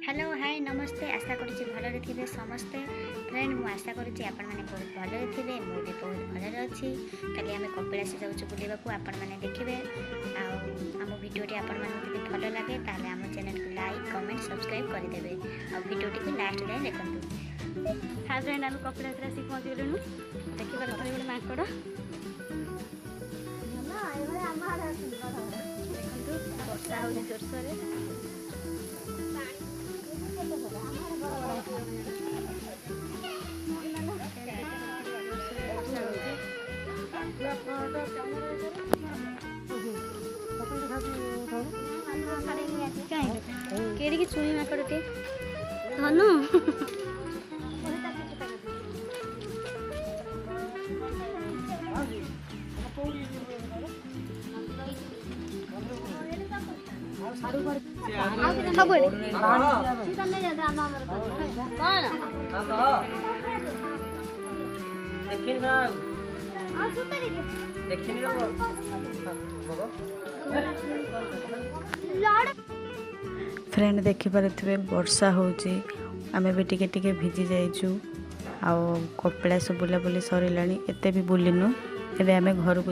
Hello hi नमस्ते आशा करुँची भलरे थे समस्ते फ्रेंड मुझे आशा करुँची आपण मैंने बहुत भलरे थे मुझे बहुत भलरे अच्छी कल आम कपिलास जाऊँ बुलवाक आपण मैंने देखिए आम भिडियोटी आपण मैंने भल लगे ताल आम चैनल को लाइक कमेंट सब्सक्राइब करदे और भिडियोटी को लास्ट जाए देखते। हाँ फ्रेंड आम कपिलास आसिक पहुँचलुँ देखिए गोटे माकड़ देखो वर्षा हो जोरसोर केड़ी चुई माकड़े धनु फ्रेंड देखिपे वर्षा होची आमे भी टिके टिके भिजी जाइछु आ कपिलास बुलाबुली सरिलानी एते भी बुलिनु एबे आमे घर को